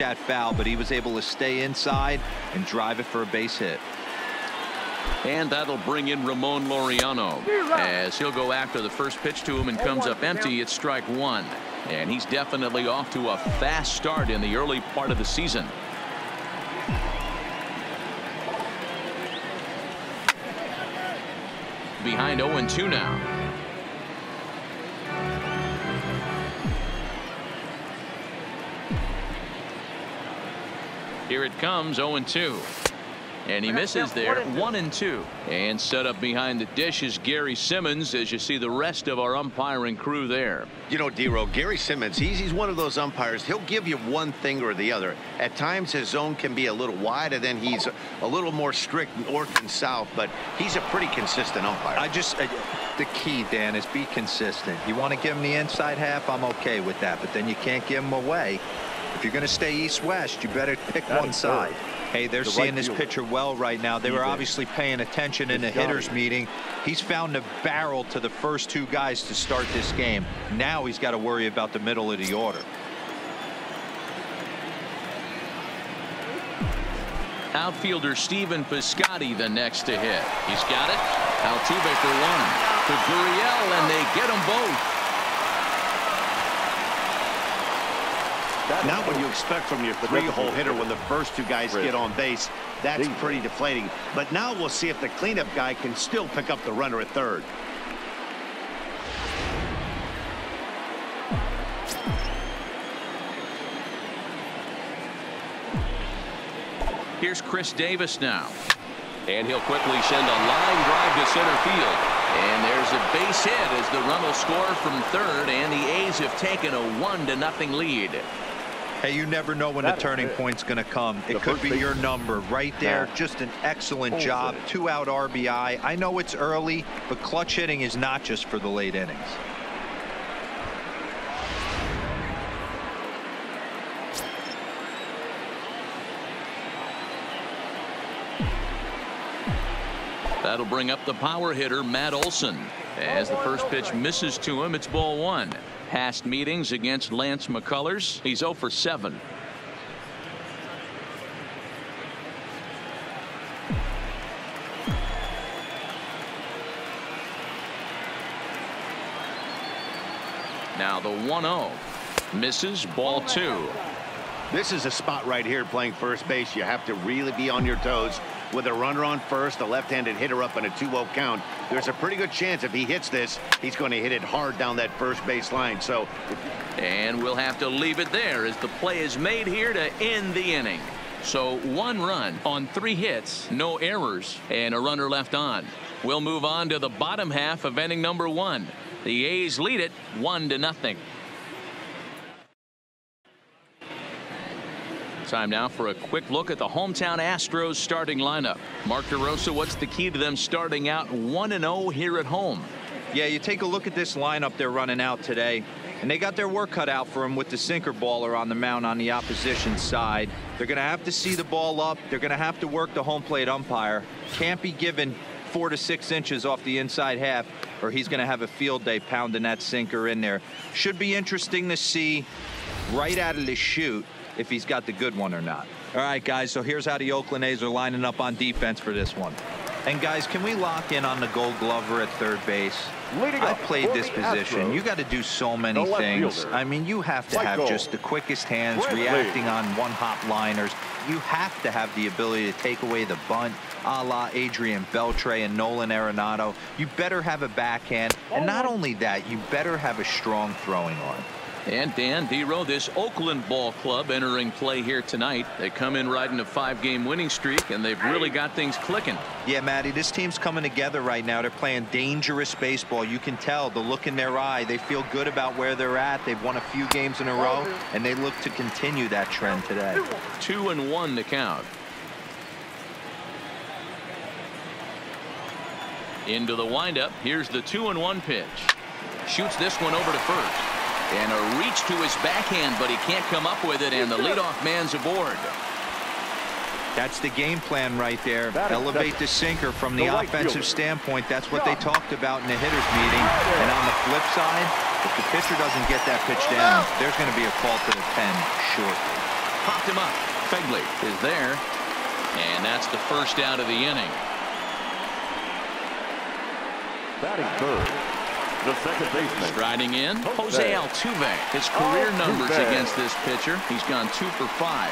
that foul, but he was able to stay inside and drive it for a base hit. And that'll bring in Ramon Laureano as he'll go after the first pitch to him and comes up empty. It's strike one. And he's definitely off to a fast start in the early part of the season. Behind 0-2 now. Here it comes, 0-2. And he misses there, 1-2. And set up behind the dish is Gary Simmons as you see the rest of our umpiring crew there. You know, D-Row, Gary Simmons, he's one of those umpires. He'll give you one thing or the other. At times his zone can be a little wide, and then he's a little more strict north and south, but he's a pretty consistent umpire. The key, Dan, is be consistent. You want to give him the inside half, I'm okay with that, but then you can't give him away. If you're going to stay east-west, you better pick one side. Hey, they're seeing this pitcher well right now. They were obviously paying attention in the hitters meeting. He's found a barrel to the first two guys to start this game. Now he's got to worry about the middle of the order. Outfielder Stephen Piscotty the next to hit. He's got it. Altuve for one. To Gurriel, and they get them both. Not what you expect from your three-hole hitter when the first two guys get on base. That's pretty deflating. But now we'll see if the cleanup guy can still pick up the runner at third. Here's Chris Davis now. And he'll quickly send a line drive to center field. And there's a base hit as the run will score from third, and the A's have taken a 1-0 lead. Hey, you never know when the turning point's going to come. It could be your number right there. Just an excellent job. 2-out RBI. I know it's early, but clutch hitting is not just for the late innings. That'll bring up the power hitter, Matt Olson. As the first pitch misses to him, it's ball one. Past meetings against Lance McCullers, he's 0 for 7. Now the 1-0 misses, ball two. This is a spot right here playing first base. You have to really be on your toes. With a runner on first, a left-handed hitter up in a 2-0 count, there's a pretty good chance if he hits this, he's going to hit it hard down that first base line. And we'll have to leave it there as the play is made here to end the inning. So 1 run on 3 hits, no errors, and a runner left on. We'll move on to the bottom half of inning number 1. The A's lead it 1-0. Time now for a quick look at the hometown Astros starting lineup. Mark DeRosa, what's the key to them starting out 1-0 here at home? Yeah, you take a look at this lineup they're running out today, and they got their work cut out for them with the sinker baller on the mound on the opposition side. They're going to have to see the ball up. They're going to have to work the home plate umpire. Can't be given 4 to 6 inches off the inside half, or he's going to have a field day pounding that sinker in there. Should be interesting to see right out of the chute if he's got the good one or not. All right, guys, so here's how the Oakland A's are lining up on defense for this one. And guys, can we lock in on the Gold Glover at third base? I played this position. You got to do so many things. I mean, you have to have just the quickest hands, reacting on one-hop liners. You have to have the ability to take away the bunt, a la Adrian Beltre and Nolan Arenado. You better have a backhand, and not only that, you better have a strong throwing arm. And Dan, D-Row, this Oakland ball club entering play here tonight. They come in riding a 5-game winning streak, and they've really got things clicking. Yeah, Matty, this team's coming together right now. They're playing dangerous baseball. You can tell the look in their eye. They feel good about where they're at. They've won a few games in a row, and they look to continue that trend today. 2-1 to count. Into the windup. Here's the 2-1 pitch. Shoots this one over to first. And a reach to his backhand, but he can't come up with it, and the leadoff man's aboard. That's the game plan right there. Elevate the sinker from the offensive standpoint. That's what they talked about in the hitters meeting. And on the flip side, if the pitcher doesn't get that pitch down, there's going to be a call to the pen shortly. popped him up. Fegley is there, and that's the first out of the inning. Batting third, the second baseman. Striding in, Jose Altuve. His career numbers against this pitcher, he's gone 2 for 5.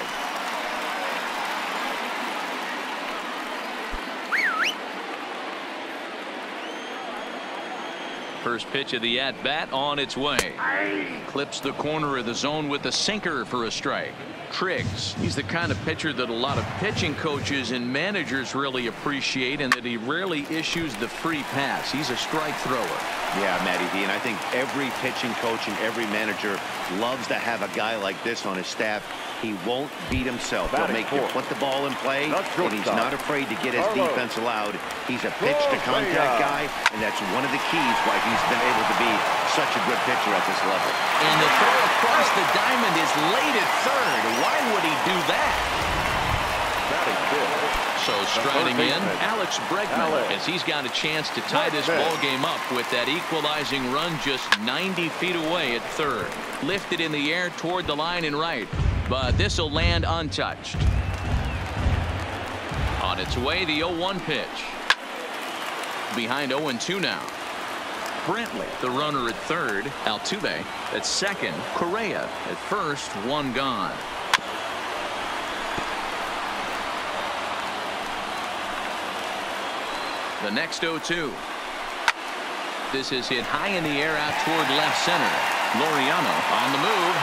First pitch of the at-bat on its way. Clips the corner of the zone with the sinker for a strike. Triggs, he's the kind of pitcher that a lot of pitching coaches and managers really appreciate, and that he rarely issues the free pass. He's a strike thrower. Yeah, Matty V, and I think every pitching coach and every manager loves to have a guy like this on his staff. He won't beat himself. He'll make you put the ball in play, and he's not afraid to get his defense allowed. He's a pitch-to-contact guy, and that's one of the keys why he's been able to be such a good pitcher at this level. And the throw across the diamond is late at third. Why would he do that? So striding in, Alex Bregman, as he's got a chance to tie this ball game up with that equalizing run just 90 feet away at third. Lifted in the air toward the line and right, but this will land untouched. On its way, the 0-1 pitch. Behind 0-2 now. Brentley, the runner at third. Altuve at second. Correa at first. One gone. The next 0-2. This is hit high in the air out toward left center. Laureano on the move.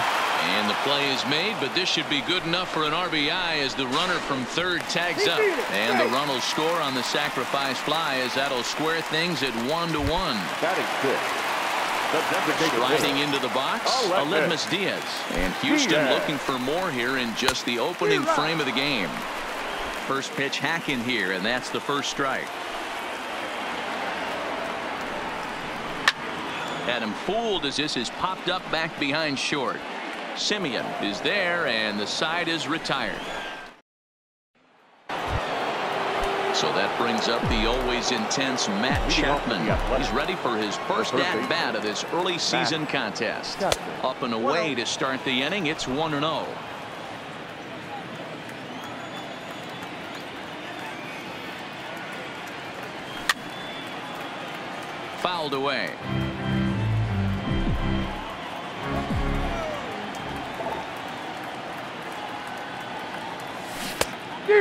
And the play is made, but this should be good enough for an RBI as the runner from third tags up. And the run will score on the sacrifice fly, as that'll square things at 1-1. Riding into the box, Aledmys Diaz. And Houston looking for more here in just the opening frame of the game. First pitch hacking here, and that's the first strike. Had him fooled as this is popped up back behind short. Simeon is there, and the side is retired. So that brings up the always intense Matt Chapman. He's ready for his first at-bat of this early season contest. Up and away to start the inning. It's 1-0. Fouled away.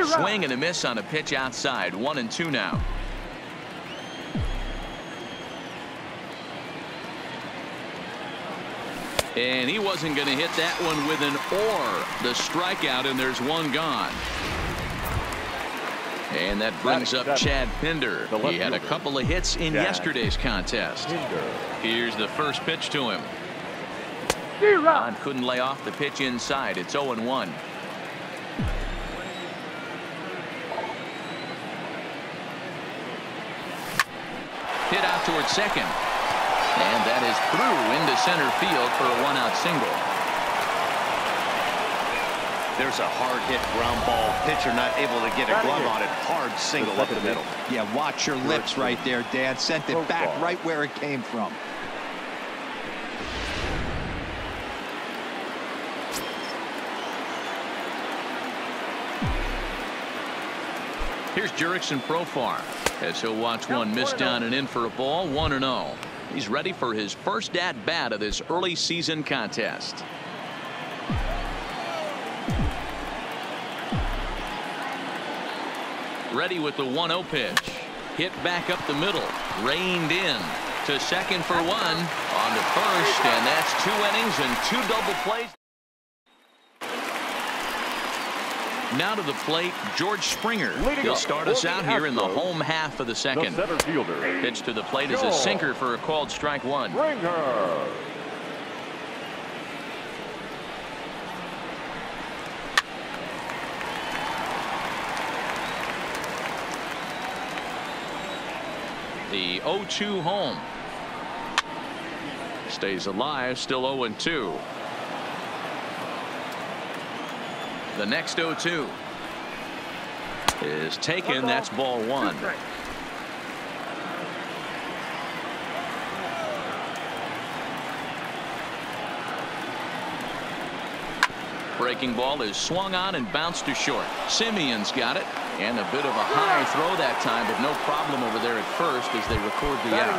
Swing and a miss on a pitch outside. 1-2 now. And he wasn't going to hit that one with an or. The strikeout, and there's one gone. And that brings up Chad Pinder. He had a couple of hits in yesterday's contest. Here's the first pitch to him. Ron couldn't lay off the pitch inside. It's 0-1. Hit out towards second. And that is through into center field for a one-out single. There's a hard hit ground ball. Pitcher not able to get a glove on it. Hard single up the middle. Yeah, watch your lips right there, Dad. Sent it back right where it came from. Here's Jurickson Profar as he'll watch one miss down and in for a ball. 1-0. He's ready for his first at-bat of this early season contest. Ready with the 1-0 pitch. Hit back up the middle. Reined in to second for one. On to first, and that's 2 innings and 2 double plays. Now to the plate, George Springer. He'll start us out here in the home half of the second. Pitch to the plate is a sinker for a called strike one. The 0-2 home. Stays alive, still 0-2. The next 0-2 is taken. That's ball one. Breaking ball is swung on and bounced to short. Simeon's got it, and a bit of a high throw that time, but no problem over there at first as they record the out.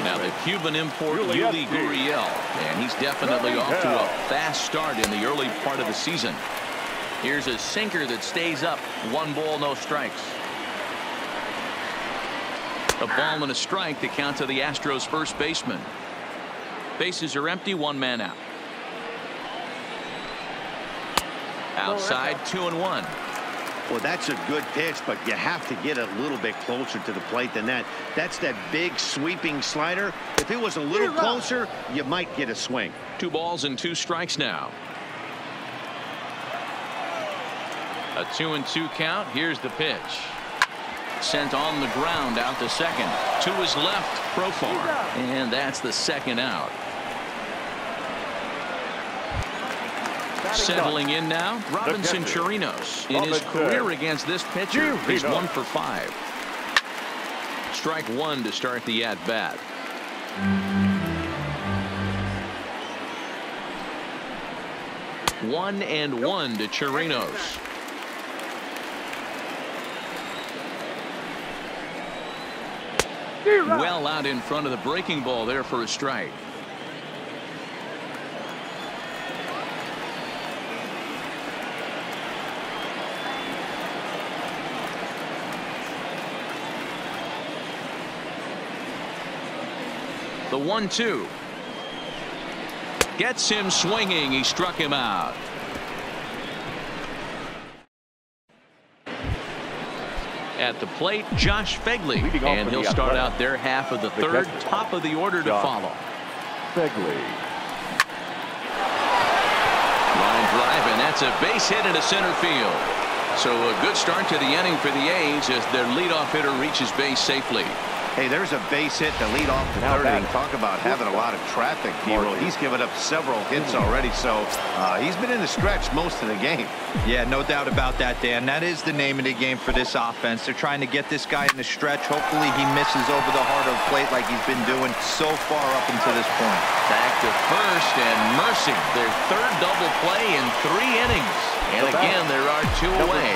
Now the Cuban import Yuli Gurriel, and he's definitely off to a fast start in the early part of the season. Here's a sinker that stays up. 1 ball, no strikes. A ball and a strike to count to the Astros first baseman. Bases are empty, 1 man out. Outside, 2-1. Well, that's a good pitch, but you have to get a little bit closer to the plate than that. That's that big sweeping slider. If it was a little closer, you might get a swing. 2 balls and 2 strikes now. A 2-2 count. Here's the pitch. Sent on the ground out to second. To his left, Profar. And that's the 2nd out. Settling in now, Robinson Chirinos. In his career against this pitcher, he's 1 for 5. Strike 1 to start the at-bat. One and 1 to Chirinos. Well out in front of the breaking ball there for a strike. The 1-2 gets him swinging. He struck him out. At the plate, Josh Fegley, and he'll start out their half of the 3rd. Top of the order to follow. Fegley. Line drive, and that's a base hit into center field. So a good start to the inning for the A's as their leadoff hitter reaches base safely. Hey, there's a base hit to lead off the 3rd inning. Talk about having a lot of traffic, Hero. He's given up several hits already, so he's been in the stretch most of the game. Yeah, no doubt about that, Dan. That is the name of the game for this offense. They're trying to get this guy in the stretch. Hopefully he misses over the heart of the plate like he's been doing so far up until this point. Back to first, and mercy, their 3rd double play in 3 innings. And again, there are 2 away.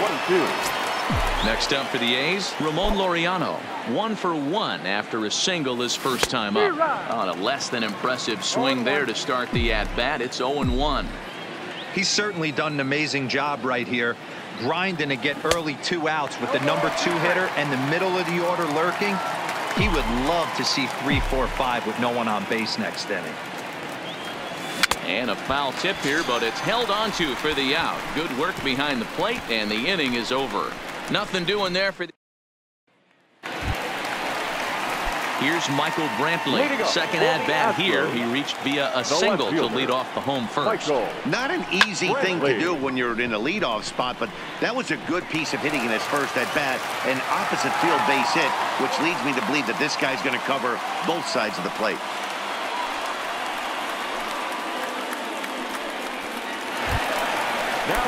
Next up for the A's, Ramon Laureano. 1 for 1 after a single his first time up. On a less than impressive swing there to start the at-bat. It's 0-1. He's certainly done an amazing job right here, grinding to get early 2 outs with the number 2 hitter and the middle of the order lurking. He would love to see 3, 4, 5 with no one on base next inning. And a foul tip here, but it's held onto for the out. Good work behind the plate, and the inning is over. Nothing doing there for the... Here's Michael Brantley. 2nd at-bat here. He reached via a single to lead off the home first. Not an easy thing to do when you're in a leadoff spot, but that was a good piece of hitting in his first at-bat. An opposite field base hit, which leads me to believe that this guy's going to cover both sides of the plate.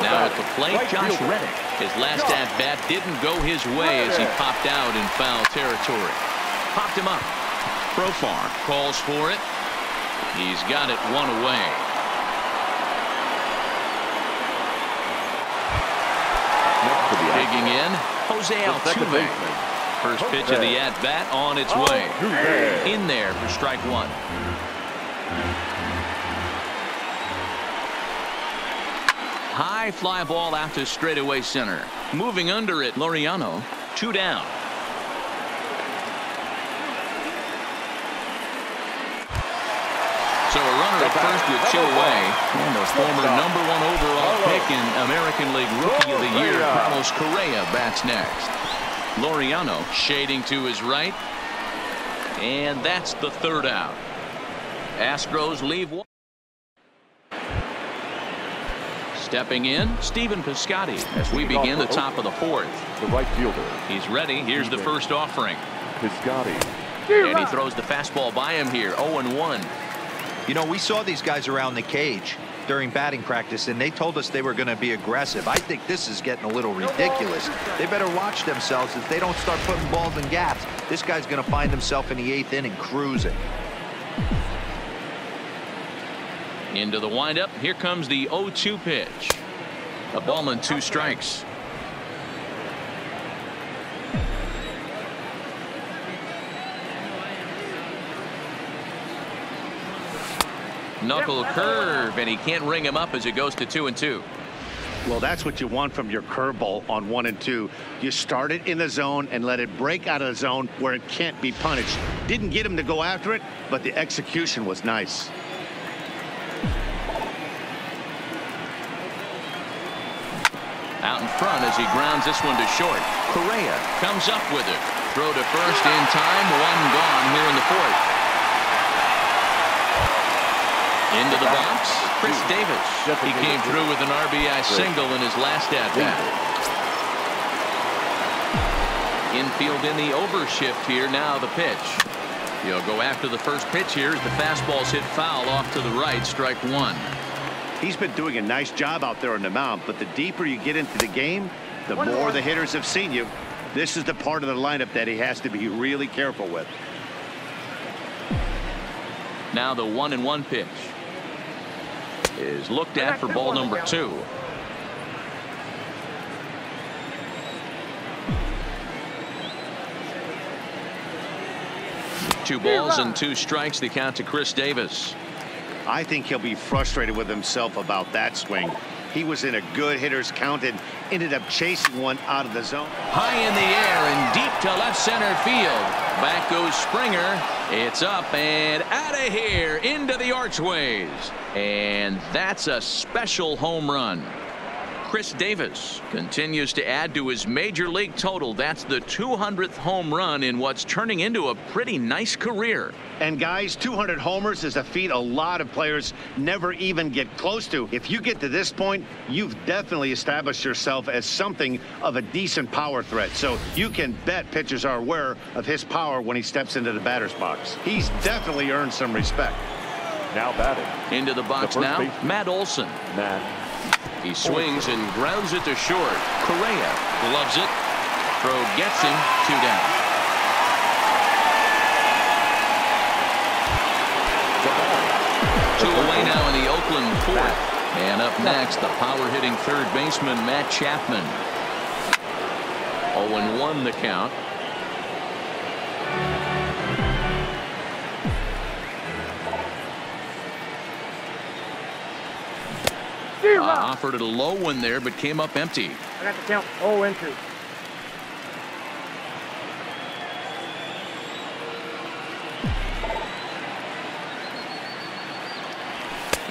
Now at the plate, Josh Reddick. His last at-bat didn't go his way as he popped out in foul territory. Popped him up. Profar calls for it. He's got it 1 away. Digging in, Jose Altuve. First pitch of the at-bat on its way. In there for strike 1. High fly ball out to straightaway center. Moving under it, Laureano. 2 down. So a runner at first with 2 away. And the former #1 overall pick in American League Rookie of the Year, Carlos Correa, bats next. Laureano shading to his right. And that's the 3rd out. Astros leave 1. Stepping in, Stephen Piscotty as we begin the top of the 4th. The right fielder. He's ready. Here's the first offering. Piscotty. And he throws the fastball by him here. 0-1. You know, we saw these guys around the cage during batting practice, and they told us they were going to be aggressive. I think this is getting a little ridiculous. They better watch themselves if they don't start putting balls in gaps. This guy's going to find himself in the 8th inning cruising. Into the windup. Here comes the 0-2 pitch. A ball and 2 strikes. Knuckle curve, and he can't ring him up as it goes to 2-2. Well, that's what you want from your curveball on 1 and 2. You start it in the zone and let it break out of the zone where it can't be punished. Didn't get him to go after it, but the execution was nice. Out in front as he grounds this one to short. Correa comes up with it. Throw to first in time. 1 gone here in the 4th. Into the box, Chris Davis. He came through with an RBI single in his last at-bat. Infield in the overshift here. Now the pitch. He'll go after the first pitch here as the fastball's hit foul off to the right. Strike 1. He's been doing a nice job out there on the mound, but the deeper you get into the game, the more the hitters have seen you. This is the part of the lineup that he has to be really careful with. Now the 1-1 pitch is looked at for ball number 2. Two balls and 2 strikes. The count to Chris Davis. I think he'll be frustrated with himself about that swing. He was in a good hitter's count and ended up chasing one out of the zone. High in the air and deep to left center field. Back goes Springer. It's up and out of here into the archways. And that's a special home run. Chris Davis continues to add to his major league total. That's the 200th home run in what's turning into a pretty nice career. And guys, 200 homers is a feat a lot of players never even get close to. If you get to this point, you've definitely established yourself as something of a decent power threat. So you can bet pitchers are aware of his power when he steps into the batter's box. He's definitely earned some respect. Now batting. Into the box now, Matt Olson. He swings and grounds it to short. Correa gloves it. Throw gets him. 2 down. Two away now in the Oakland 4th. And up next, the power-hitting third baseman, Matt Chapman. 0-1 the count. Offered it a low one there, but came up empty. I got the count 0-2.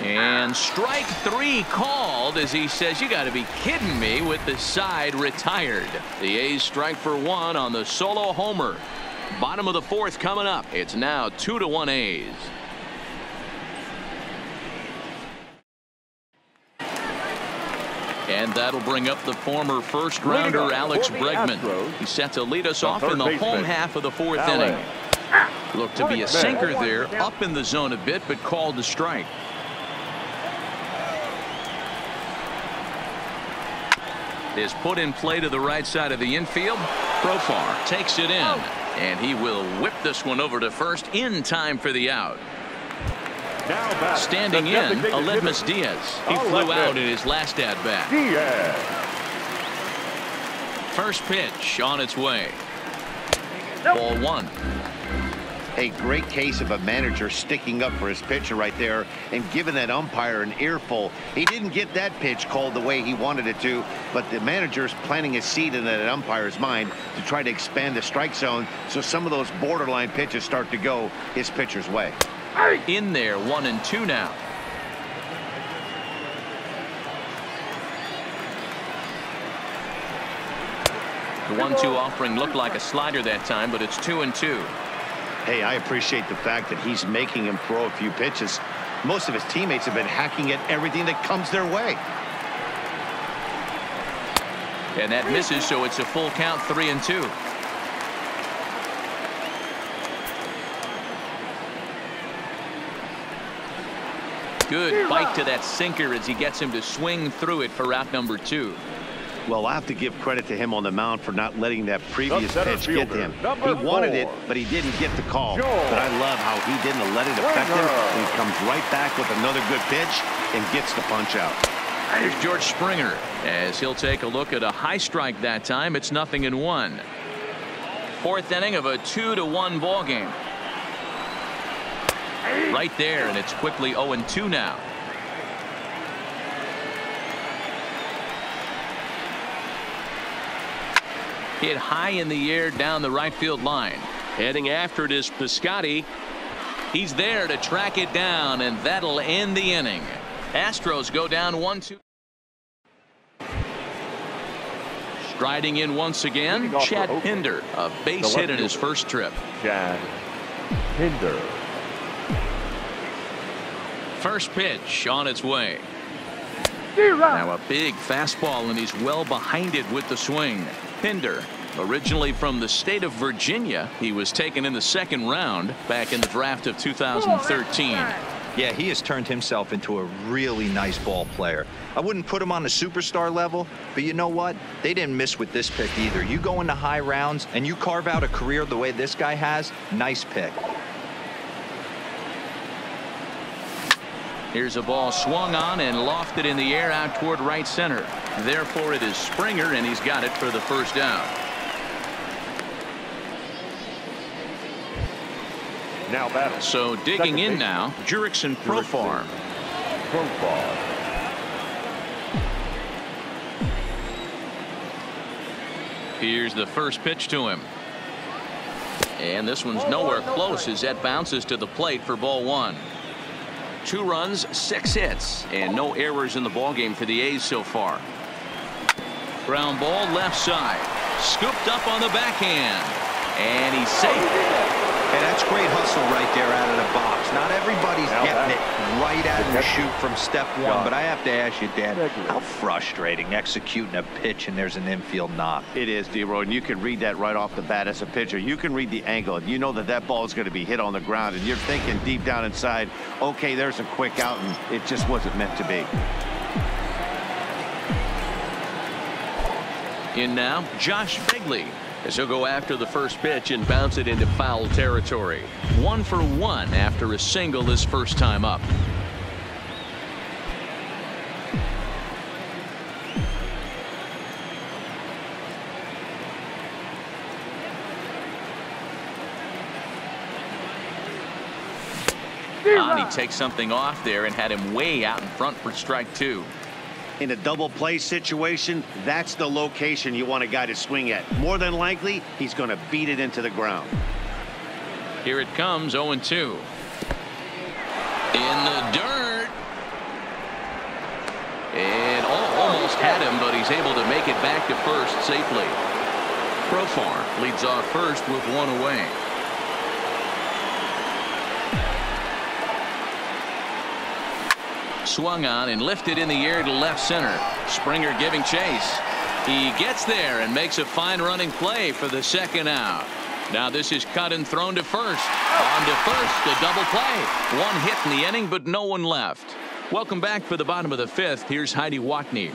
And strike 3 called as he says, you got to be kidding me, with the side retired. The A's strike for 1 on the solo homer. Bottom of the 4th coming up. It's now 2-1 A's. And that'll bring up the former first rounder Alex Bregman. He's set to lead us off in the home half of the 4th inning. Looked to be a sinker there, up in the zone a bit, but called to strike. Is put in play to the right side of the infield. Profar takes it in, and he will whip this one over to first in time for the out. Standing in, Aledmus Diaz. He flew out in his last at-bat. First pitch on its way. Ball 1. A great case of a manager sticking up for his pitcher right there and giving that umpire an earful. He didn't get that pitch called the way he wanted it to, but the manager's planting a seed in that umpire's mind to try to expand the strike zone so some of those borderline pitches start to go his pitcher's way. In there, 1-2 now. The 1-2 offering looked like a slider that time, but it's 2-2. Hey, I appreciate the fact that he's making him throw a few pitches. Most of his teammates have been hacking at everything that comes their way. And that misses, so it's a full count, 3-2. Good bite to that sinker as he gets him to swing through it for route number 2. Well, I'll have to give credit to him on the mound for not letting that previous pitch get to him. He wanted it, but he didn't get the call. But I love how he didn't let it affect him. He comes right back with another good pitch and gets the punch out. Here's George Springer as he'll take a look at a high strike that time. It's 0-1. Fourth inning of a 2-1 ball game. Right there, and it's quickly 0-2 now. Hit high in the air down the right field line. Heading after it is Piscotty. He's there to track it down, and that'll end the inning. Astros go down 1-2. Striding in once again, Chad Pinder, a base hit in his first trip. Chad Pinder. First pitch on its way. Now a big fastball, and he's well behind it with the swing. Pinder, originally from the state of Virginia, he was taken in the second round back in the draft of 2013. Yeah, he has turned himself into a really nice ball player. I wouldn't put him on the superstar level, but you know what? They didn't miss with this pick either. You go into high rounds and you carve out a career the way this guy has, nice pick. Here's a ball swung on and lofted in the air out toward right center. Therefore, it is Springer, and he's got it for the first down. Now battle. So digging in now, Jurickson Profar. Here's the first pitch to him. And this one's nowhere close as that bounces to the plate for ball one. 2 runs, 6 hits, and no errors in the ballgame for the A's so far. Ground ball left side. Scooped up on the backhand. And he's safe. Hey, that's great hustle right there out of the box. Not everybody's getting it right out of the chute from step one, but I have to ask you, Dan, how frustrating executing a pitch and there's an infield knock. It is, D-Roy, and you can read that right off the bat as a pitcher. You can read the angle. You know that that ball is going to be hit on the ground, and you're thinking deep down inside, okay, there's a quick out, and it just wasn't meant to be. In now, Josh Bigley, as he'll go after the first pitch and bounce it into foul territory. 1 for 1 after a single his first time up. He takes something off there and had him way out in front for strike 2. In a double play situation, that's the location you want a guy to swing at. More than likely, he's going to beat it into the ground. Here it comes, 0-2. In the dirt. And almost had him, but he's able to make it back to first safely. Profar leads off first with 1 away. Swung on and lifted in the air to left center. Springer giving chase. He gets there and makes a fine running play for the second out. Now this is cut and thrown to first. On to first, a double play. 1 hit in the inning, but no one left. Welcome back for the bottom of the 5th. Here's Heidi Watney.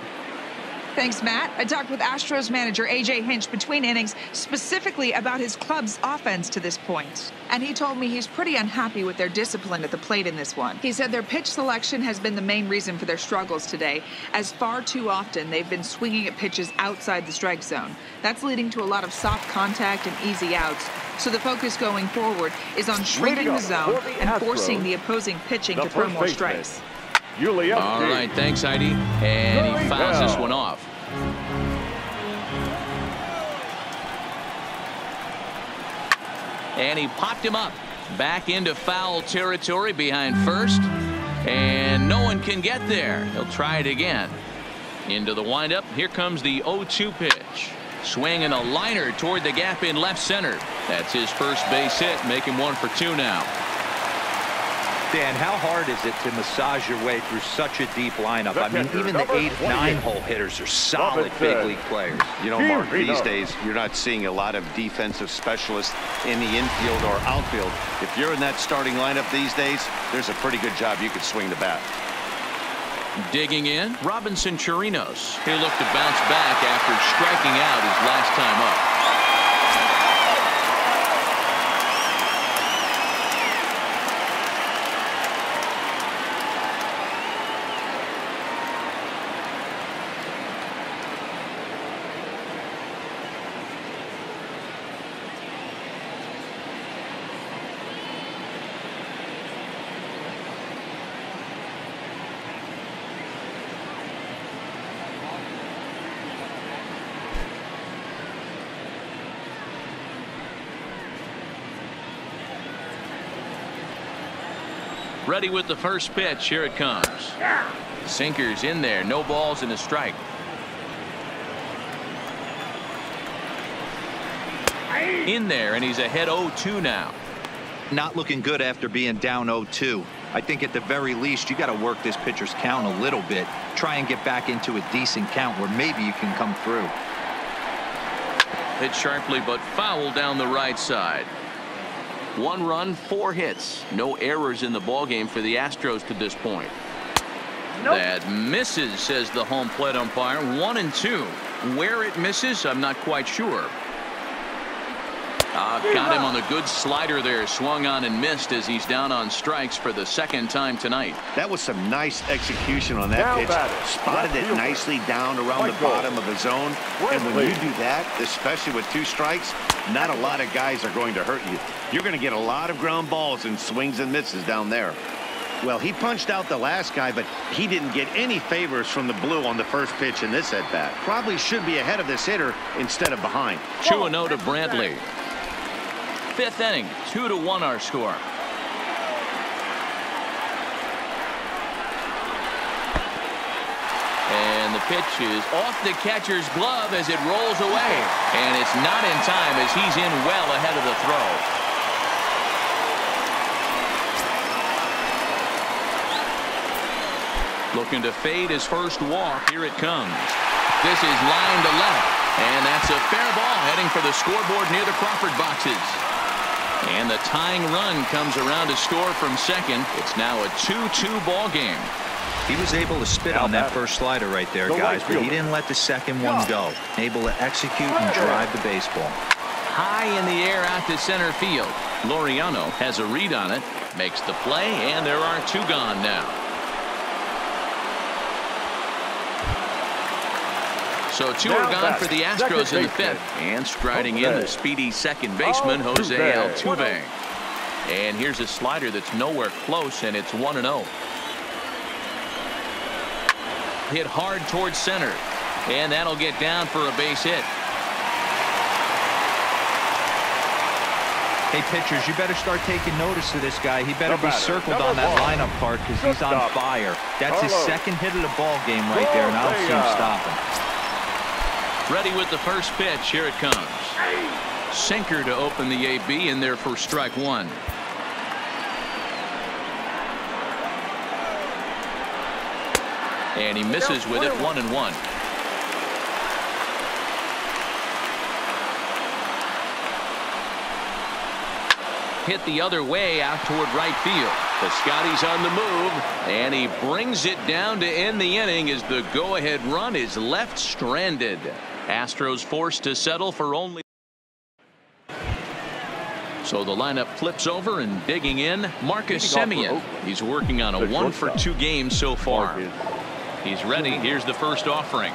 Thanks, Matt. I talked with Astros manager A.J. Hinch between innings specifically about his club's offense to this point. And he told me he's pretty unhappy with their discipline at the plate in this one. He said their pitch selection has been the main reason for their struggles today, as far too often they've been swinging at pitches outside the strike zone. That's leading to a lot of soft contact and easy outs. So the focus going forward is on shrinking the zone and forcing the opposing pitching to throw more strikes. All right, thanks, Heidi. And he fouls this one off. And he popped him up back into foul territory behind first. And no one can get there. He'll try it again. Into the windup. Here comes the 0-2 pitch. Swinging a liner toward the gap in left center. That's his first base hit. Make him 1 for 2 now. Dan, how hard is it to massage your way through such a deep lineup? I mean, even the 8, 9-hole hitters are solid big league players. You know, Mark, these days you're not seeing a lot of defensive specialists in the infield or outfield. If you're in that starting lineup these days, there's a pretty good job you could swing the bat. Digging in, Robinson Chirinos. He'll look to bounce back after striking out his last time up. Ready with the first pitch. Here it comes. Sinkers in there. No balls and a strike. In there, and he's ahead 0-2 now. Not looking good after being down 0-2. I think at the very least you got to work this pitcher's count a little bit. Try and get back into a decent count where maybe you can come through. Hit sharply but foul down the right side. 1 run, 4 hits. No errors in the ballgame for the Astros to this point. Nope. That misses, says the home plate umpire. 1-2. Where it misses, I'm not quite sure. Got him on the good slider there. Swung on and missed as he's down on strikes for the 2nd time tonight. That was some nice execution on that pitch. Spotted it nicely down around the bottom of the zone. And when you do that, especially with 2 strikes, not a lot of guys are going to hurt you. You're going to get a lot of ground balls and swings and misses down there. Well, he punched out the last guy, but he didn't get any favors from the blue on the first pitch in this at-bat. Probably should be ahead of this hitter instead of behind. 2-0 to Brantley. 5th inning, 2-1 our score. And the pitch is off the catcher's glove as it rolls away. And it's not in time as he's in well ahead of the throw. Looking to fade his first walk. Here it comes. This is line to left. And that's a fair ball heading for the scoreboard near the Crawford boxes. And the tying run comes around to score from second. It's now a 2-2 ball game. He was able to spit on that first slider right there, guys, but he didn't let the second one go. Able to execute and drive the baseball. High in the air out to center field. Laureano has a read on it, makes the play, and there are 2 gone now. So 2 are gone for the Astros in the 5th. And striding in the speedy second baseman, Jose Altuve. And here's a slider that's nowhere close, and it's 1-0. Hit hard towards center. And that'll get down for a base hit. Hey, pitchers, you better start taking notice of this guy. He better be circled on that lineup card because he's on fire. That's his 2nd hit of the ball game right there, and I don't see him stopping. Ready with the first pitch. Here it comes. Sinker to open the AB in there for strike 1. And he misses with it. 1-1. Hit the other way out toward right field. Piscotty's on the move, and he brings it down to end the inning as the go-ahead run is left stranded. Astros forced to settle for only. So the lineup flips over, and digging in, Marcus Semien. He's working on a 1-for-2 game so far. He's ready. Here's the first offering.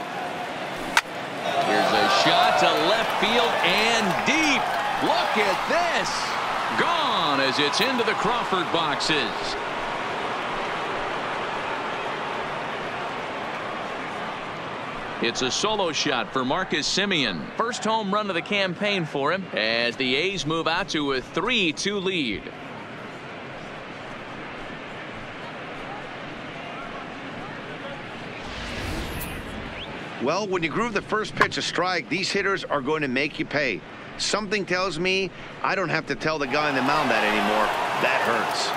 Here's a shot to left field and deep. Look at this. Gone as it's into the Crawford boxes. It's a solo shot for Marcus Semien. First home run of the campaign for him as the A's move out to a 3-2 lead. Well, when you groove the first pitch a strike, these hitters are going to make you pay. Something tells me I don't have to tell the guy on the mound that anymore. That hurts.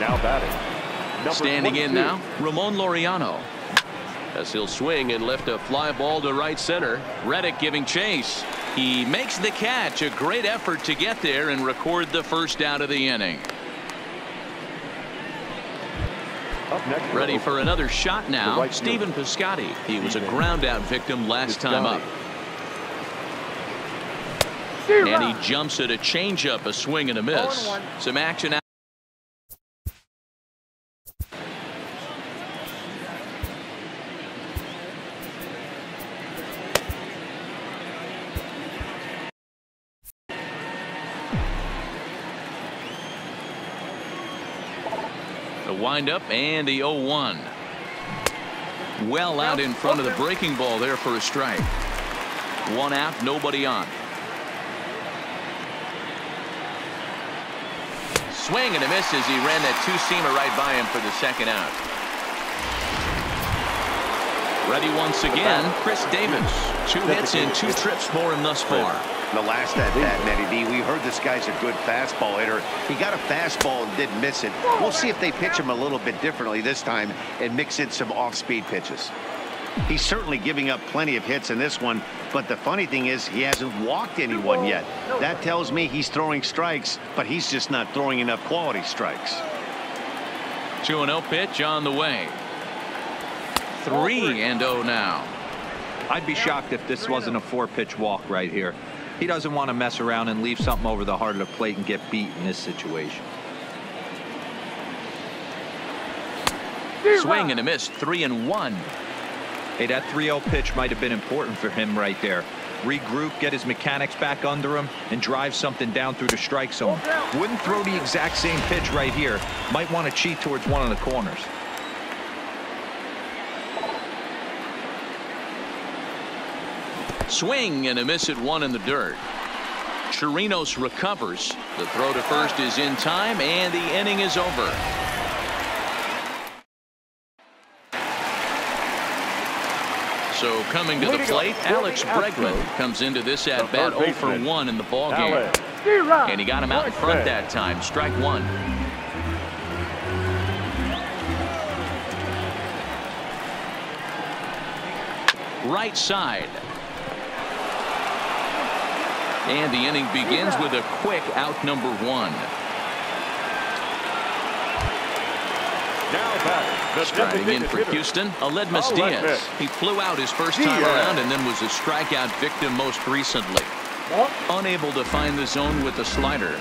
Now batting. Standing in now, Ramon Laureano. As he'll swing and lift a fly ball to right center. Reddick giving chase. He makes the catch. A great effort to get there and record the first out of the inning. Ready for another shot now. Stephen Piscotty. He was a ground out victim last time up. And he jumps at a changeup, a swing and a miss. Some action out. The windup and the 0-1. Well out in front of the breaking ball there for a strike. One out, nobody on. Swing and a miss as he ran that two-seamer right by him for the second out. Ready once again, Chris Davis. 2 hits in 2 trips for him thus far. The last at bat, Matty B, we heard this guy's a good fastball hitter. He got a fastball and didn't miss it. We'll see if they pitch him a little bit differently this time and mix in some off-speed pitches. He's certainly giving up plenty of hits in this one, but the funny thing is he hasn't walked anyone yet. That tells me he's throwing strikes, but he's just not throwing enough quality strikes. 2-0 pitch on the way. 3-0 now. I'd be shocked if this wasn't a 4-pitch walk right here. He doesn't want to mess around and leave something over the heart of the plate and get beat in this situation. Swing and a miss. 3-1. Hey, that 3-0 pitch might have been important for him right there. Regroup, get his mechanics back under him, and drive something down through the strike zone. Wouldn't throw the exact same pitch right here. Might want to cheat towards one of the corners. Swing and a miss at 1 in the dirt. Chirinos recovers. The throw to first is in time, and the inning is over. So coming to the plate, Alex Bregman comes into this at bat 0 for 1 in the ball game. And he got him out in front that time. Strike 1. Right side. And the inning begins with a quick out number 1. Striding in for Houston, Aledmus Diaz. He flew out his first time around and then was a strikeout victim most recently. Unable to find the zone with the slider.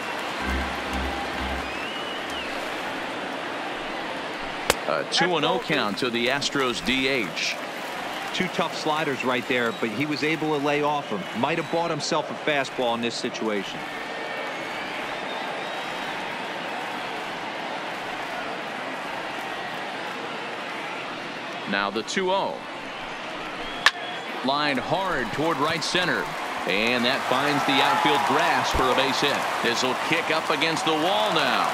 A 2-0 count to the Astros DH. 2 tough sliders right there, but he was able to lay off him. Might have bought himself a fastball in this situation. Now the 2-0. Lined hard toward right center. And that finds the outfield grass for a base hit. This will kick up against the wall now.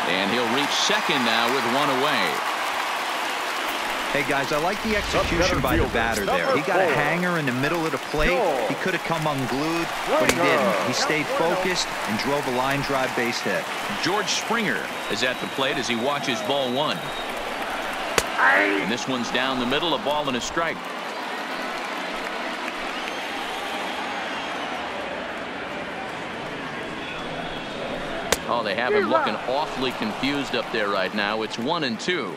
And he'll reach second now with 1 away. Hey guys, I like the execution by the batter there. He got a hanger in the middle of the plate. He could have come unglued, but he didn't. He stayed focused and drove a line drive base hit. George Springer is at the plate as he watches ball 1. And this one's down the middle, a ball and a strike. Oh, they have him looking awfully confused up there right now. It's 1-2.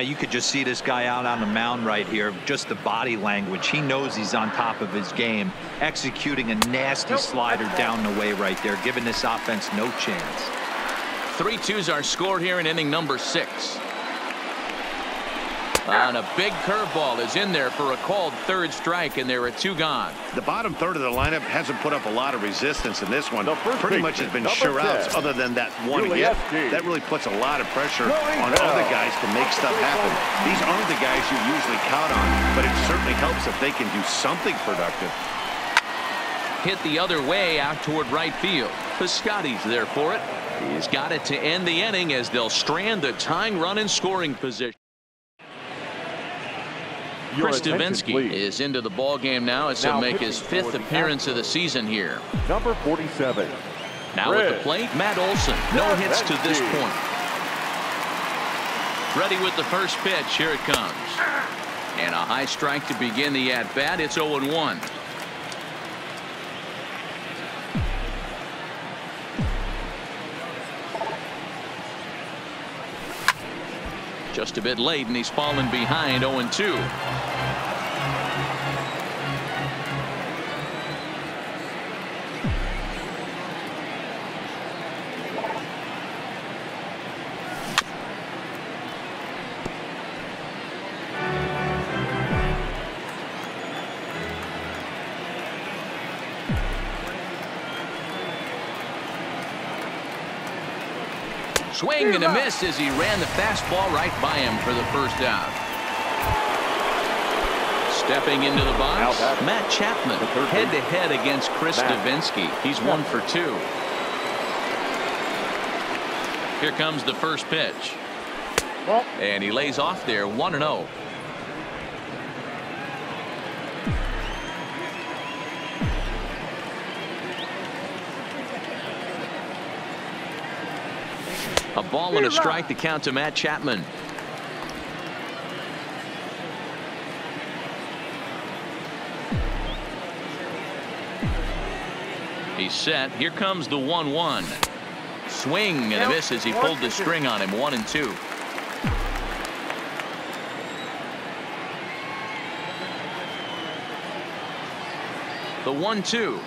You could just see this guy out on the mound right here. Just the body language. He knows he's on top of his game. Executing a nasty slider down the way right there, giving this offense no chance. 3-2s are scored here in inning number 6. And a big curveball is in there for a called 3rd strike, and there are 2 gone. The bottom third of the lineup hasn't put up a lot of resistance in this one. Pretty much has been sure outs other than that one hit. That really puts a lot of pressure on other guys to make stuff happen. These aren't the guys you usually count on, but it certainly helps if they can do something productive. Hit the other way out toward right field. Piscotty's there for it. He's got it to end the inning as they'll strand the tying run in scoring position. Chris Davinsky is into the ball game now as he'll make his 5th appearance of the season here. Number 47. Now at the plate, Matt Olson. No hits to this point. Ready with the first pitch. Here it comes. And a high strike to begin the at-bat. It's 0-1. Just a bit late, and he's fallen behind 0-2. Swing and a miss as he ran the fastball right by him for the first out. Stepping into the box, Matt Chapman head-to-head against Chris Davinsky. He's 1 for 2. Here comes the first pitch. And he lays off there 1-0. A ball and a strike to count to Matt Chapman. He's set. Here comes the 1-1. Swing and a miss as he pulled the string on him. 1-2. The 1-2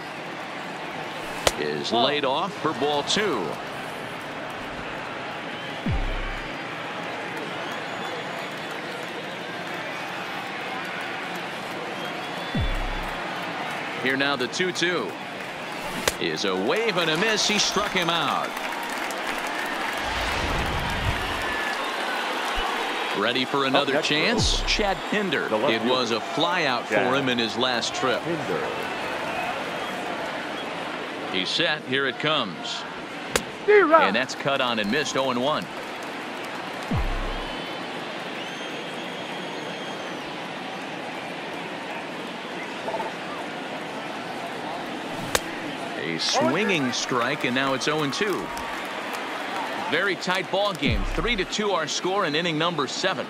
is laid off for ball 2. Here now the 2-2 is a wave and a miss. He struck him out. Ready for another chance. Chad Pinder. It was a fly out for him in his last trip. He's set. Here it comes. And that's cut on and missed. 0-1. A swinging strike, and now it's 0-2. Very tight ball game. 3-2 our score in inning number 7.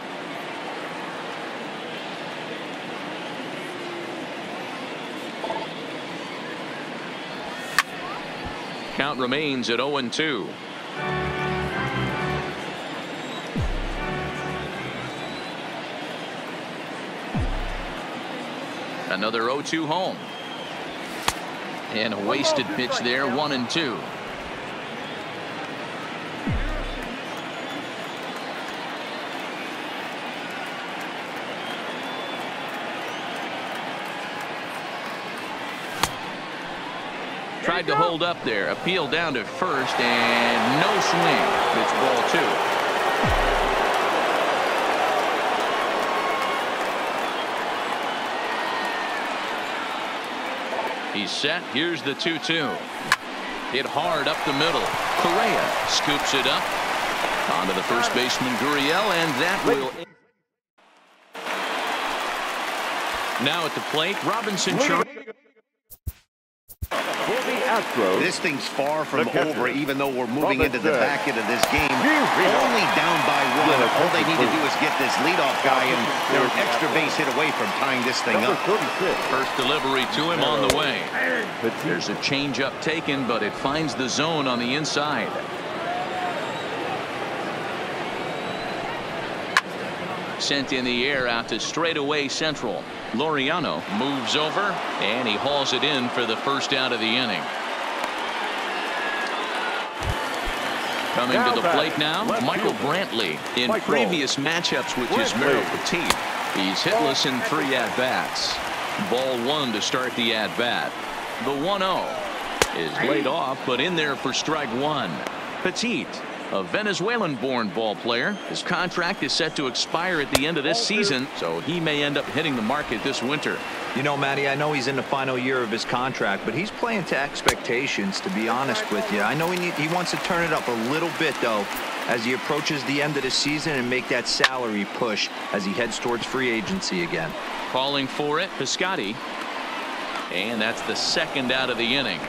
Count remains at 0-2. Another 0-2 home. And a wasted pitch there. 1-2. Tried to hold up there. Appeal down to first, and no swing. It's ball 2. He's set. Here's the 2-2. Hit hard up the middle. Correa scoops it up onto the first baseman Gurriel, and that will. Now at the plate, Robinson. This thing's far from over, even though we're moving into the back end of this game. Only down by 1. All they need to do is get this leadoff guy, and they're an extra base hit away from tying this thing up. First delivery to him on the way. There's a changeup taken, but it finds the zone on the inside. Sent in the air out to straightaway central. Laureano moves over, and he hauls it in for the first out of the inning. Coming to the plate now, Michael Brantley. In previous matchups with Yusmeiro Petit, he's hitless in 3 at-bats. Ball 1 to start the at-bat. The 1-0 is laid off, but in there for strike 1. Petit, a Venezuelan-born ball player. His contract is set to expire at the end of this season, so he may end up hitting the market this winter. You know, Matty, I know he's in the final year of his contract, but he's playing to expectations, to be honest with you. I know he wants to turn it up a little bit, though, as he approaches the end of the season and make that salary push as he heads towards free agency again. Calling for it, Piscotty. And that's the second out of the inning.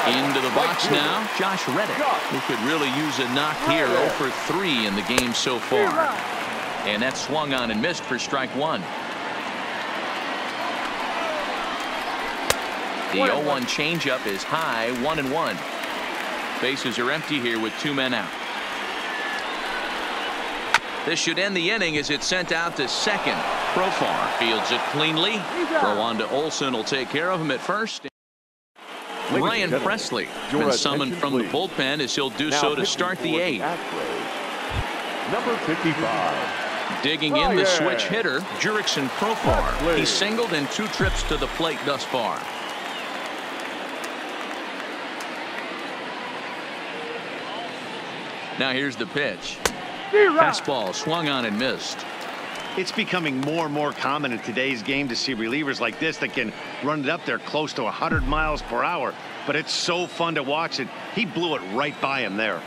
Into the box now, Josh Reddick, who could really use a knock here. 0 for 3 in the game so far. And that swung on and missed for strike 1. The 0-1 changeup is high, 1-1. Bases are empty here with 2 men out. This should end the inning as it's sent out to second. Profar fields it cleanly. Throw on to Olsen will take care of him at first. Ryan Presley been summoned from the bullpen as he'll do so to start the 8th. Number 55. Digging in the switch hitter, Jurickson Profar. He's singled in 2 trips to the plate thus far. Now here's the pitch. Fastball swung on and missed. It's becoming more and more common in today's game to see relievers like this that can run it up there close to 100 miles per hour. But it's so fun to watch it. He blew it right by him there.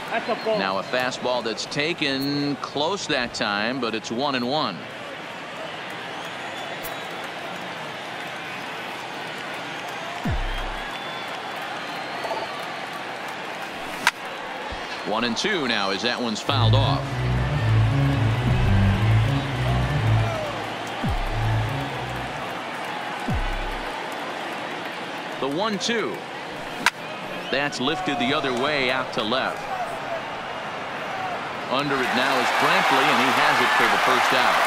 That's a ball. Now a fastball that's taken close that time, but it's 1-1. One and 2 now as that one's fouled off. The 1-2. That's lifted the other way out to left. Under it now is Brantley, and he has it for the first out.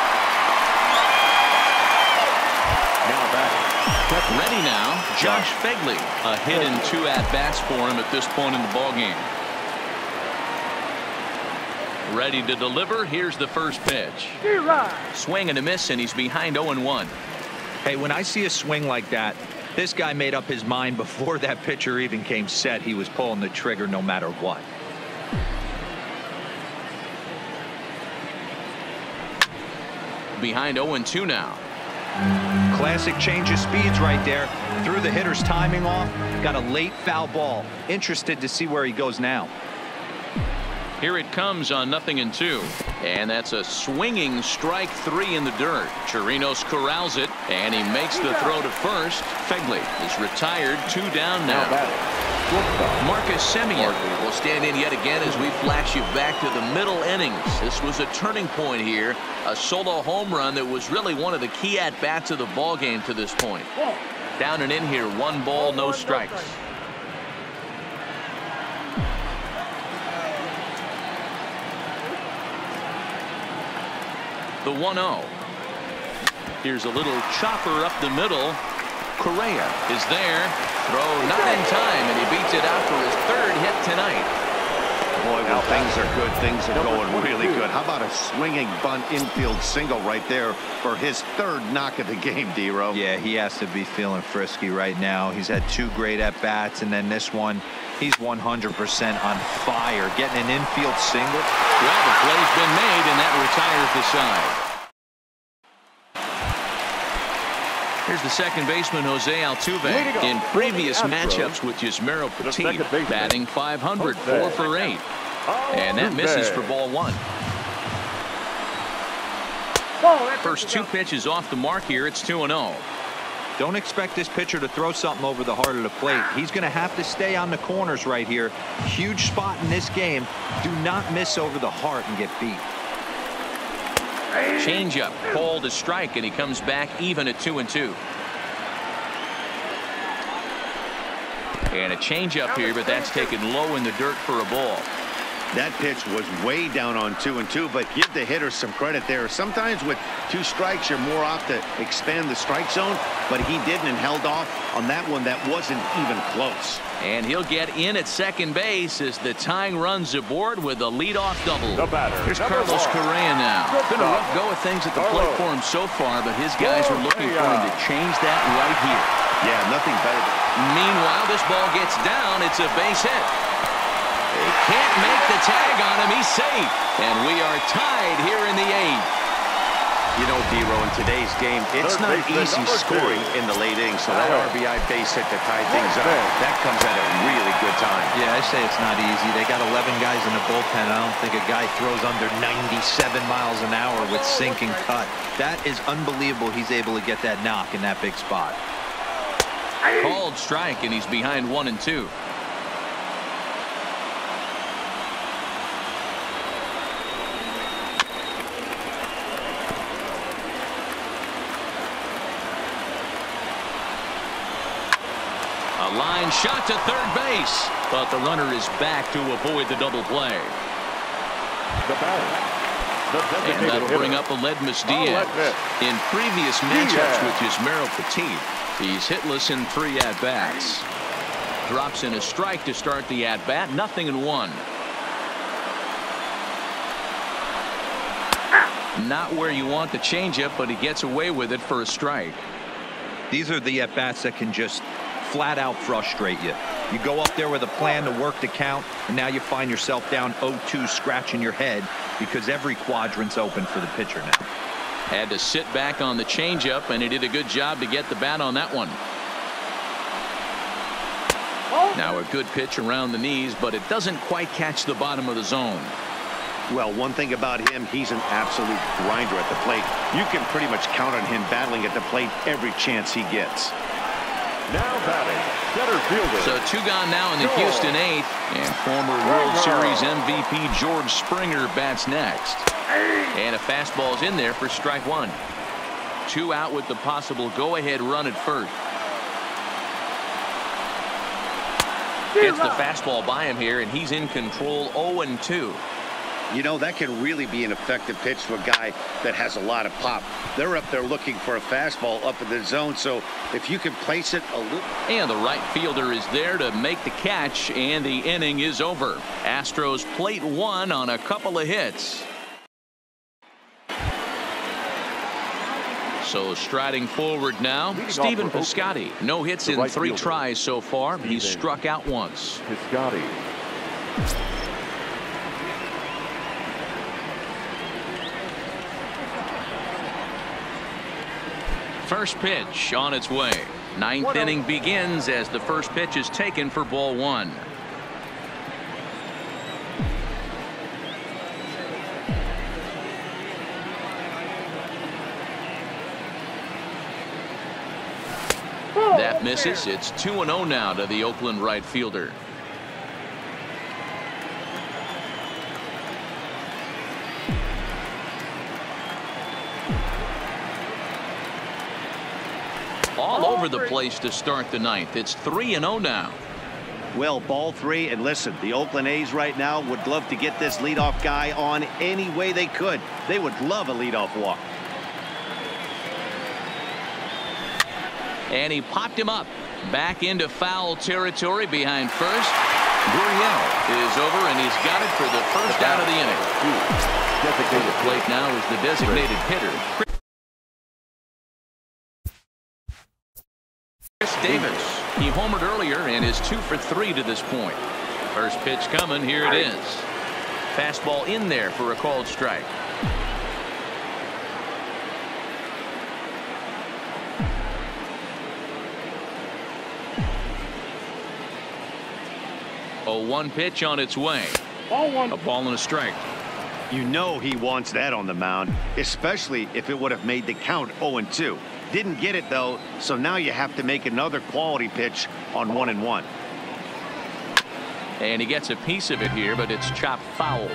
Now batting. Ready now, Josh Fegley. A hit and 2 at-bats for him at this point in the ballgame. Ready to deliver. Here's the first pitch. Swing and a miss, and he's behind 0-1. Hey, when I see a swing like that, this guy made up his mind before that pitcher even came set. He was pulling the trigger no matter what. Behind 0-2 now. Classic change of speeds right there. Threw the hitter's timing off. Got a late foul ball. Interested to see where he goes now. Here it comes on 0-2. And that's a swinging strike 3 in the dirt. Chirinos corrals it, and he makes the throw to first. Fegley is retired, 2 down now. Marcus Semien will stand in yet again as we flash you back to the middle innings. This was a turning point here. A solo home run that was really one of the key at-bats of the ball game to this point. Down and in here, 1 ball, no strikes. The 1-0. Here's a little chopper up the middle. Correa is there. Throw not in time, and he beats it out for his 3rd hit tonight. Boy, when things are good, things are going really good. How about a swinging bunt infield single right there for his 3rd knock of the game, D-Row? Yeah, he has to be feeling frisky right now. He's had 2 great at-bats, and then this one, he's 100% on fire. Getting an infield single. Well, the play's been made, and that retires the side. Here's the second baseman, Jose Altuve. In previous matchups with Yusmeiro Petit, batting .500, 4 for 8. And that misses for ball 1. First 2 pitches off the mark here. It's 2-0. Don't expect this pitcher to throw something over the heart of the plate. He's going to have to stay on the corners right here. Huge spot in this game. Do not miss over the heart and get beat. Changeup called to strike, and he comes back even at 2-2. And a changeup here, but that's taken low in the dirt for a ball. That pitch was way down on 2-2, but give the hitter some credit there. Sometimes with 2 strikes, you're more off to expand the strike zone, but he didn't and held off on that one that wasn't even close. And he'll get in at second base as the tying runs aboard with a leadoff double. The batter. Here's Carlos Correa now. Been a rough go of things at the plate for him so far, but his guys are looking for him to change that right here. Yeah, nothing better. Meanwhile, this ball gets down. It's a base hit. They can't make the tag on him. He's safe. And we are tied here in the 8th. You know, D-Row, in today's game, it's not easy scoring in the late innings, so that RBI base hit to tie things up, that comes at a really good time. Yeah, I say it's not easy. They got 11 guys in the bullpen. I don't think a guy throws under 97 miles an hour with sink and cut. That is unbelievable. He's able to get that knock in that big spot. Called strike, and he's behind 1-2. Line shot to third base, but the runner is back to avoid the double play. The batter, And that'll bring up Aledmus Diaz. In previous matchups with Yusmeiro Petit, he's hitless in 3 at-bats. Drops in a strike to start the at-bat. 0-1. Not where you want the changeup, but he gets away with it for a strike. These are the at-bats that can just flat out frustrate you. You go up there with a plan to work the count, and now you find yourself down 0-2 scratching your head because every quadrant's open for the pitcher now. Had to sit back on the changeup, and he did a good job to get the bat on that one. Now a good pitch around the knees, but it doesn't quite catch the bottom of the zone. Well, one thing about him, he's an absolute grinder at the plate. You can pretty much count on him battling at the plate every chance he gets. Now batting, center fielder. So 2 gone now in the Houston 8th, and former World Series MVP George Springer bats next. And a fastball's in there for strike 1. 2 out with the possible go-ahead run at first. Gets the fastball by him here, and he's in control. 0-2. You know, that can really be an effective pitch to a guy that has a lot of pop. They're up there looking for a fastball up in the zone, so if you can place it a little. And the right fielder is there to make the catch, and the inning is over. Astros plate 1 on a couple of hits. So striding forward now, Stephen Piscotty. No hits in 3 tries so far. He's struck out once. Piscotty. First pitch on its way. 9th inning begins as the first pitch is taken for ball 1. That misses. It's 2-0 now to the Oakland right fielder. All over the place to start the 9th. It's 3-0 now. Well, ball 3, and listen, the Oakland A's right now would love to get this leadoff guy on any way they could. They would love a leadoff walk. And he popped him up. Back into foul territory behind first. Gurriel is over, and he's got it for the first out of the inning. To the plate now is the designated hitter, Chris Davis. He homered earlier and is 2 for 3 to this point. First pitch coming. Here it is. Fastball in there for a called strike. A 1 pitch on its way. A ball and a strike. You know he wants that on the mound, especially if it would have made the count 0-2. Didn't get it, though, so now you have to make another quality pitch on 1-1. And he gets a piece of it here, but it's chopped foul.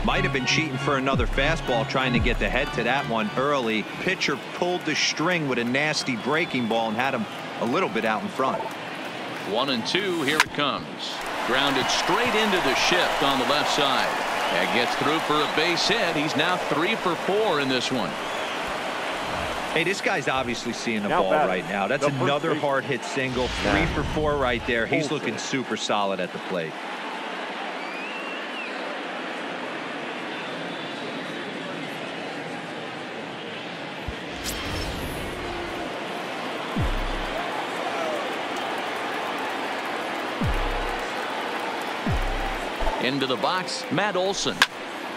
Might have been cheating for another fastball, trying to get the head to that one early. Pitcher pulled the string with a nasty breaking ball and had him a little bit out in front. 1-2. Here it comes. Grounded straight into the shift on the left side. That gets through for a base hit. He's now 3 for 4 in this one. Hey, this guy's obviously seeing the ball right now. That's another hard hit single. 3 for 4 right there. He's looking super solid at the plate. Into the box, Matt Olson,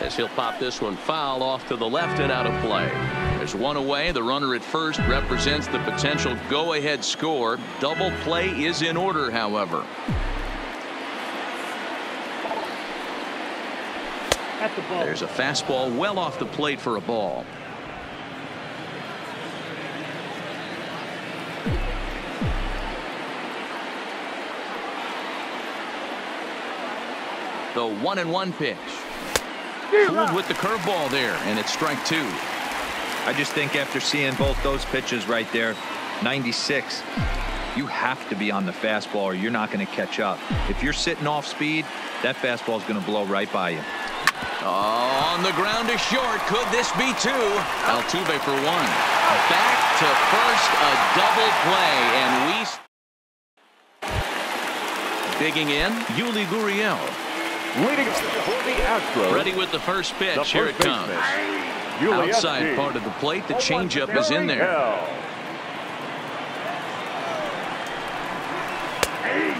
as he'll pop this one foul off to the left and out of play. There's one away. The runner at first represents the potential go-ahead score. Double play is in order, however. There's a fastball well off the plate for a ball. The 1-1 pitch. Fooled with the curveball there, and it's strike 2. I just think after seeing both those pitches right there, 96, You have to be on the fastball or you're not going to catch up. If you're sitting off speed, that fastball is going to blow right by you. Oh, on the ground to short. Could this be two? Altuve for one. Back to first, a double play, and digging in, Yuli Gurriel. Leading for the Astros. Ready with the first pitch. Here it comes. Outside part of the plate. The changeup is in there.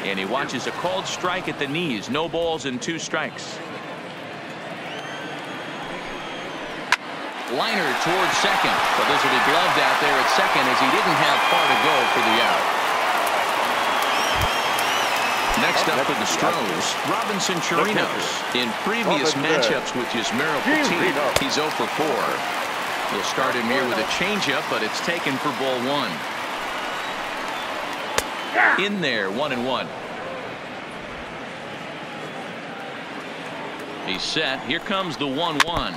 And he watches a called strike at the knees. No balls and 2 strikes. Liner towards second, but this will be gloved out there at second as he didn't have far to go for the out. Next up for the Astros, Robinson Chirinos. In previous matchups with Yusmeiro Petit, he's 0 for 4. He'll start him here with a changeup, but it's taken for ball 1. In there, 1-1. He's set. Here comes the 1-1.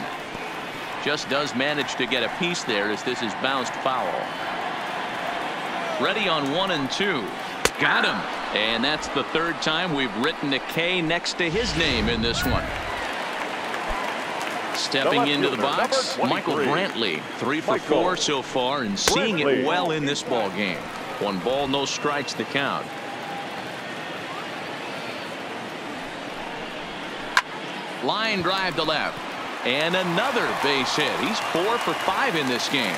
Just does manage to get a piece there as this is bounced foul. Ready on 1 and 2. Got him. And that's the 3rd time we've written a K next to his name in this one. Stepping into the box, Michael Brantley. 3 for 4 so far and seeing it well in this ball game. 1 ball, no strikes the count. Line drive to left. And another base hit. He's 4 for 5 in this game.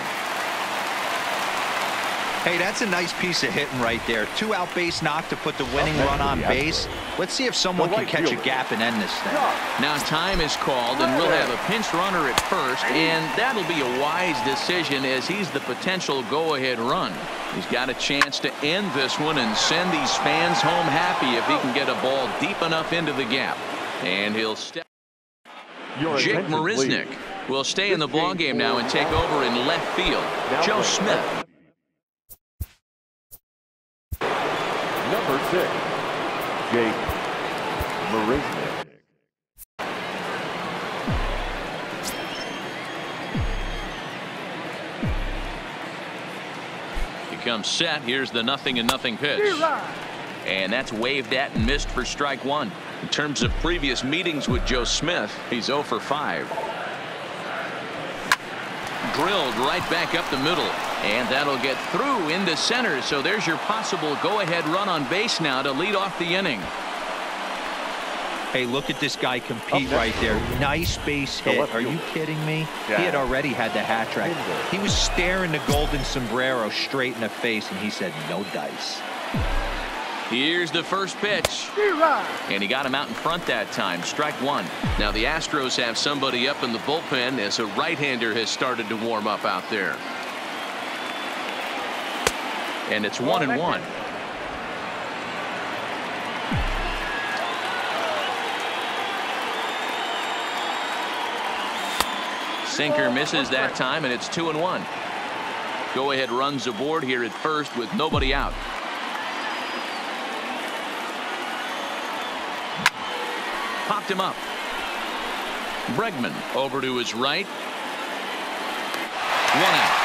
Hey, that's a nice piece of hitting right there. 2-out base knock to put the winning run on base. Let's see if someone can catch a gap and end this thing. Now time is called, and we'll have a pinch runner at first, and that'll be a wise decision as he's the potential go-ahead run. He's got a chance to end this one and send these fans home happy if he can get a ball deep enough into the gap. And he'll step. Jake Marisnick will stay in the ballgame now and take over in left field. Joe Smith. Number 6, Jake Marisnick. He comes set. Here's the 0-0 pitch. And that's waved at and missed for strike 1. In terms of previous meetings with Joe Smith, he's 0 for 5. Drilled right back up the middle. And that'll get through into center. So there's your possible go-ahead run on base now to lead off the inning. Hey, look at this guy compete right there. Nice base hit. Are you kidding me? He had already had the hat trick. He was staring the golden sombrero straight in the face, and he said, no dice. Here's the first pitch. And he got him out in front that time. Strike 1. Now the Astros have somebody up in the bullpen as a right-hander has started to warm up out there. And it's 1-1. Sinker misses that time, and it's 2-1. Go-ahead runs aboard here at first with nobody out. Popped him up. Bregman over to his right. 1 out.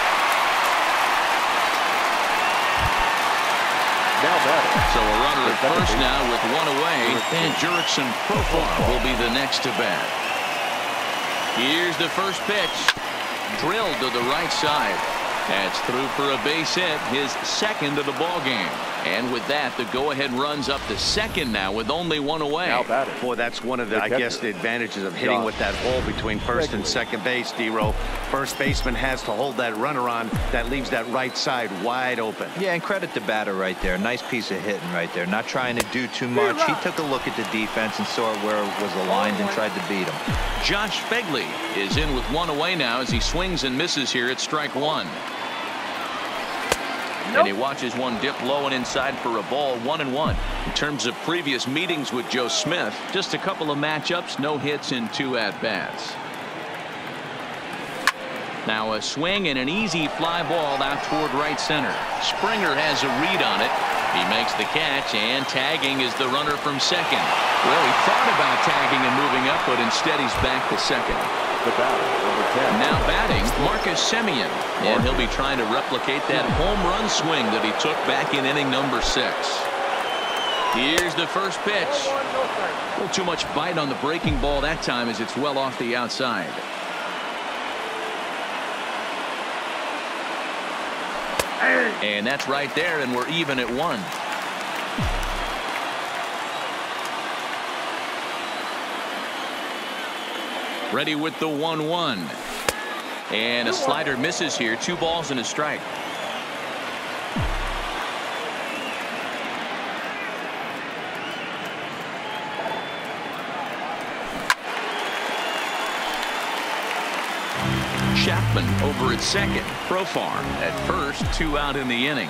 So a runner at first now with 1 away, and Jurickson Profar will be the next to bat. Here's the first pitch. Drilled to the right side. That's through for a base hit, his 2nd of the ball game. And with that, the go-ahead runs up to 2nd now with only 1 away. Boy, that's one of the, I guess, the advantages of hitting with that hole between first and second base, D-Row. First baseman has to hold that runner on. That leaves that right side wide open. Yeah, and credit the batter right there. Nice piece of hitting right there. Not trying to do too much. He took a look at the defense and saw where it was aligned and tried to beat him. Josh Phegley is in with 1 away now as he swings and misses here at strike 1. And he watches one dip low and inside for a ball. 1-1. In terms of previous meetings with Joe Smith, just a couple of matchups, no hits in 2 at-bats. Now a swing and an easy fly ball out toward right center. Springer has a read on it. He makes the catch, and tagging is the runner from second. Well, he thought about tagging and moving up, but instead he's back to second. the batter, number 10. Now batting, Marcus Semien. And he'll be trying to replicate that home run swing that he took back in inning number 6. Here's the first pitch. A little too much bite on the breaking ball that time as it's well off the outside. And that's right there, and we're even at 1. Ready with the 1-1. And a slider misses here. 2 balls and a strike. Chapman over at second. Profar at first. 2 out in the inning.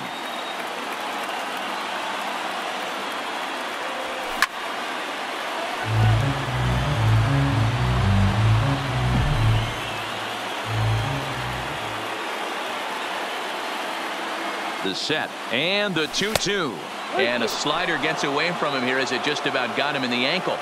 The set and the 2-2. And a slider gets away from him here as it just about got him in the ankle.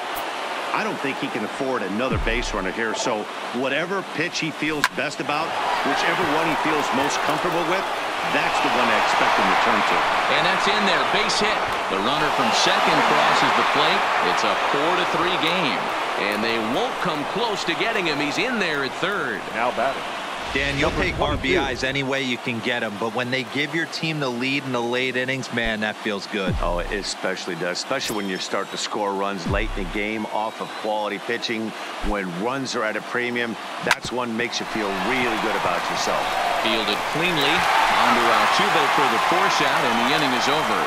I don't think he can afford another base runner here, so whatever pitch he feels best about, whichever one he feels most comfortable with, that's the one I expect him to turn to. And that's in there. Base hit. The runner from second crosses the plate. It's a 4-3 game. And they won't come close to getting him. He's in there at third. Now batting. Dan, you'll take RBIs any way you can get them, but when they give your team the lead in the late innings, man, that feels good. Oh, it especially does, especially when you start to score runs late in the game off of quality pitching. When runs are at a premium, that's one makes you feel really good about yourself. Fielded cleanly. Onto Altuve for the force out, and the inning is over.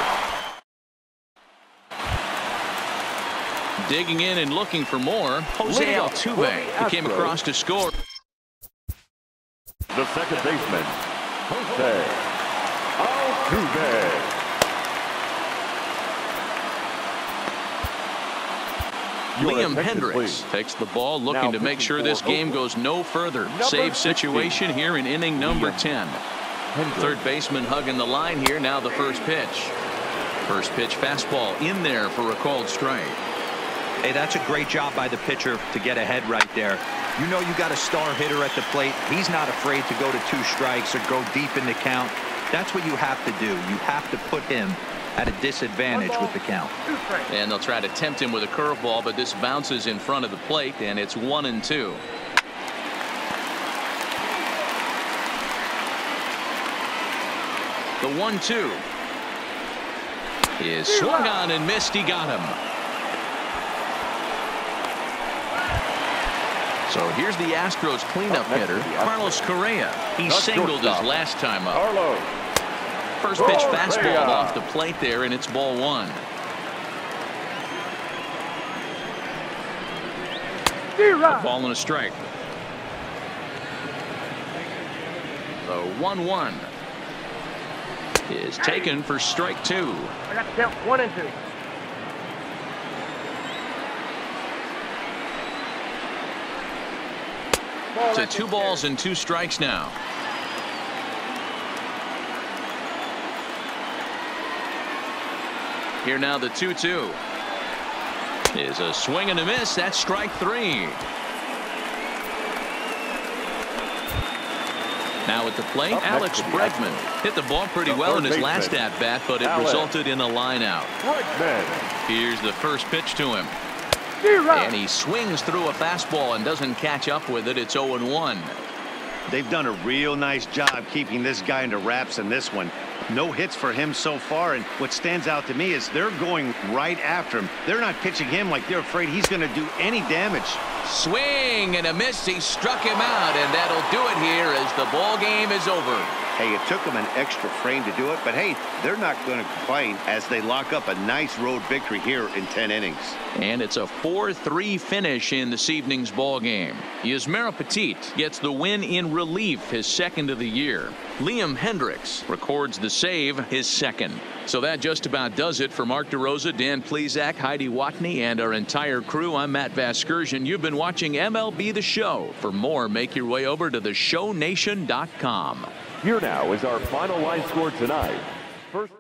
Digging in and looking for more, Jose Altuve. He came across to score. The second baseman, Jose Altuve. Liam Hendricks takes the ball, looking to make sure this game goes no further. Save situation here in inning number 10. Third baseman hugging the line here. Now the first pitch. First pitch fastball in there for a called strike. Hey, that's a great job by the pitcher to get ahead right there. You know you got a star hitter at the plate. He's not afraid to go to 2 strikes or go deep in the count. That's what you have to do. You have to put him at a disadvantage with the count. And they'll try to tempt him with a curveball, but this bounces in front of the plate, and it's 1-2. The 1-2 is swung on and missed. He got him. So here's the Astros cleanup hitter, Carlos Correa. He singled his last time up. First pitch fastball off the plate there, and it's ball 1. A ball and a strike. The 1-1 is taken for strike 2. I got to count 1 and 2. To 2 balls and 2 strikes now. Here now the 2-2 is a swing and a miss. That's strike 3. Now at the plate, Alex Bregman hit the ball pretty well in his last at bat, but it resulted in a line out. Here's the first pitch to him. And he swings through a fastball and doesn't catch up with it. It's 0-1. They've done a real nice job keeping this guy into wraps in this one. No hits for him so far, and what stands out to me is they're going right after him. They're not pitching him like they're afraid he's going to do any damage. Swing and a miss. He struck him out, and that'll do it here as the ball game is over. Hey, it took them an extra frame to do it, but hey, they're not going to complain as they lock up a nice road victory here in 10 innings. And it's a 4-3 finish in this evening's ball game. Yasmera Petit gets the win in relief, his second of the year. Liam Hendricks records the save, his second. So that just about does it for Mark DeRosa, Dan Plesac, Heidi Watney, and our entire crew. I'm Matt Vasgersian. You've been watching MLB The Show. For more, make your way over to theshownation.com. Here now is our final line score tonight. First